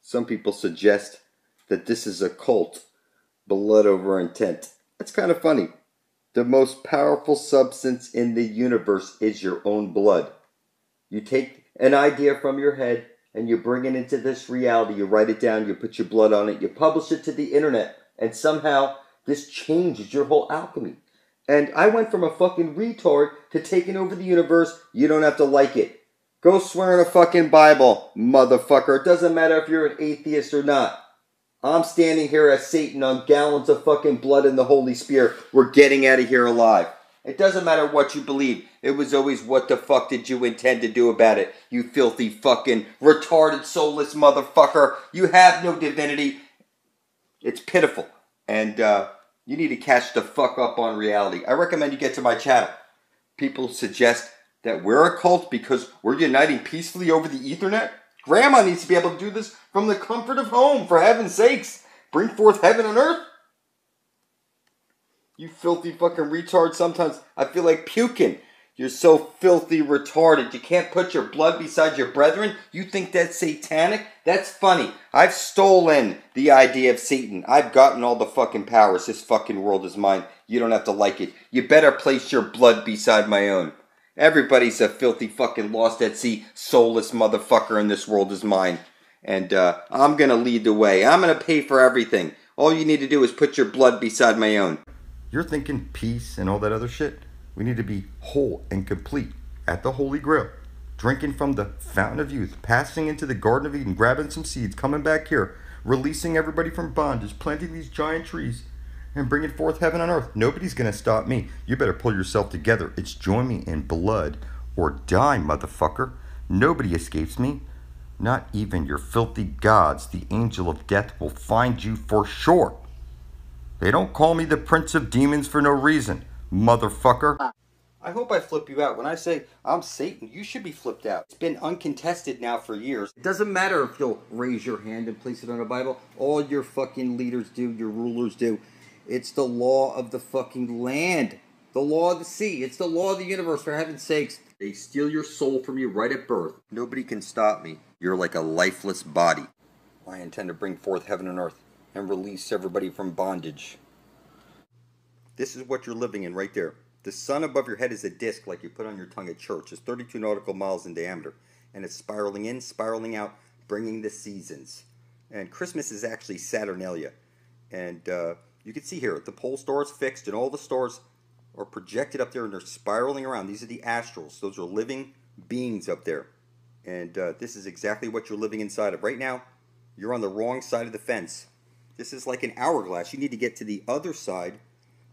Some people suggest that this is a cult, blood over intent. That's kind of funny. The most powerful substance in the universe is your own blood. You take an idea from your head and you bring it into this reality. You write it down, you put your blood on it, you publish it to the internet, and somehow this changes your whole alchemy. And I went from a fucking retard to taking over the universe. You don't have to like it. Go swear in a fucking Bible, motherfucker. It doesn't matter if you're an atheist or not. I'm standing here as Satan on gallons of fucking blood and the Holy Spirit. We're getting out of here alive. It doesn't matter what you believe. It was always, what the fuck did you intend to do about it? You filthy fucking retarded soulless motherfucker. You have no divinity. It's pitiful. And you need to catch the fuck up on reality. I recommend you get to my channel. People suggest that we're a cult because we're uniting peacefully over the Ethernet. Grandma needs to be able to do this from the comfort of home, for heaven's sakes. Bring forth heaven and earth. You filthy fucking retard. Sometimes I feel like puking. You're so filthy retarded. You can't put your blood beside your brethren? You think that's satanic? That's funny. I've stolen the idea of Satan. I've gotten all the fucking powers. This fucking world is mine. You don't have to like it. You better place your blood beside my own. Everybody's a filthy fucking lost at sea, soulless motherfucker, and this world is mine. And I'm going to lead the way. I'm going to pay for everything. All you need to do is put your blood beside my own. You're thinking peace and all that other shit? We need to be whole and complete at the Holy Grail. Drinking from the fountain of youth, passing into the Garden of Eden, grabbing some seeds, coming back here, releasing everybody from bondage, planting these giant trees, and bringing forth heaven on earth. Nobody's going to stop me. You better pull yourself together. It's join me in blood or die, motherfucker. Nobody escapes me. Not even your filthy gods. The angel of death will find you for sure. They don't call me the prince of demons for no reason, motherfucker. I hope I flip you out. When I say I'm Satan, you should be flipped out. It's been uncontested now for years. It doesn't matter if you'll raise your hand and place it on a Bible. All your fucking leaders do, your rulers do. It's the law of the fucking land. The law of the sea. It's the law of the universe, for heaven's sakes. They steal your soul from you right at birth. Nobody can stop me. You're like a lifeless body. I intend to bring forth heaven and earth and release everybody from bondage. This is what you're living in right there. The sun above your head is a disc like you put on your tongue at church. It's 32 nautical miles in diameter. And it's spiraling in, spiraling out, bringing the seasons. And Christmas is actually Saturnalia. And you can see here, the pole star is fixed and all the stars are projected up there and they're spiraling around. These are the astrals. Those are living beings up there. And this is exactly what you're living inside of. Right now, you're on the wrong side of the fence. This is like an hourglass. You need to get to the other side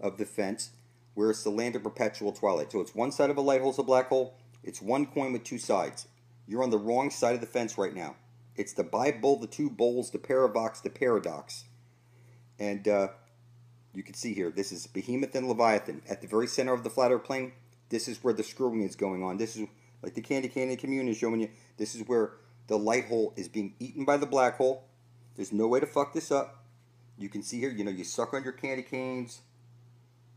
of the fence where it's the land of perpetual twilight. So it's one side of a light hole is a black hole. It's one coin with two sides. You're on the wrong side of the fence right now. It's the Bible, the two bowls, the paravox, the paradox. And you can see here, this is Behemoth and Leviathan. At the very center of the flat earth plane, this is where the screwing is going on. This is like the candy cane communion is showing you. This is where the light hole is being eaten by the black hole. There's no way to fuck this up. You can see here, you suck on your candy canes.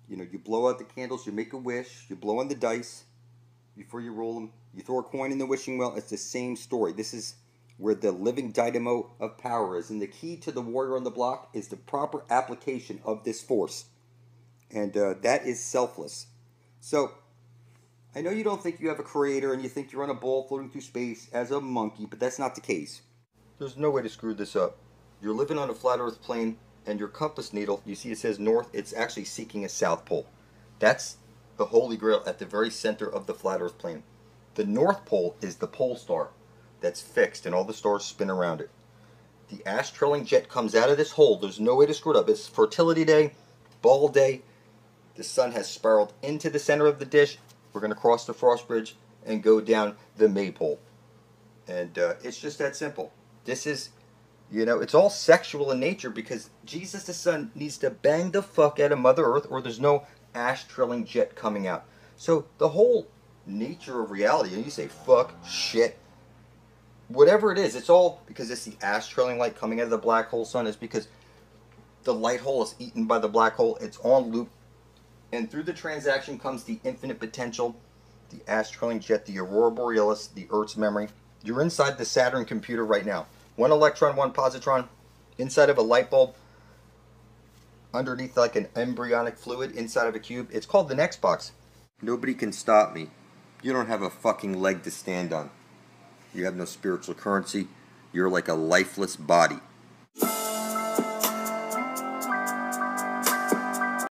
You blow out the candles, you make a wish, you blow on the dice before you roll them. You throw a coin in the wishing well. It's the same story. This is where the living dynamo of power is. And the key to the warrior on the block is the proper application of this force. And that is selfless. So, I know you don't think you have a creator and you think you're on a ball floating through space as a monkey, but that's not the case. There's no way to screw this up. You're living on a flat earth plane, and your compass needle, you see it says north, it's actually seeking a south pole. That's the Holy Grail at the very center of the flat earth plane. The North Pole is the pole star that's fixed, and all the stars spin around it. The ash trailing jet comes out of this hole. There's no way to screw it up. It's fertility day, ball day. The sun has spiraled into the center of the dish. We're going to cross the frost bridge and go down the maypole. And it's just that simple. This is... it's all sexual in nature because Jesus the Son needs to bang the fuck out of Mother Earth or there's no ash trailing jet coming out. So the whole nature of reality, and you say fuck, shit, whatever it is, it's all because it's the ash trailing light coming out of the black hole sun. It's because the light hole is eaten by the black hole. It's on loop. And through the transaction comes the infinite potential, the ash trailing jet, the aurora borealis, the Earth's memory. You're inside the Saturn computer right now. One electron, one positron, inside of a light bulb, underneath like an embryonic fluid inside of a cube. It's called the next box. Nobody can stop me. You don't have a fucking leg to stand on. You have no spiritual currency. You're like a lifeless body.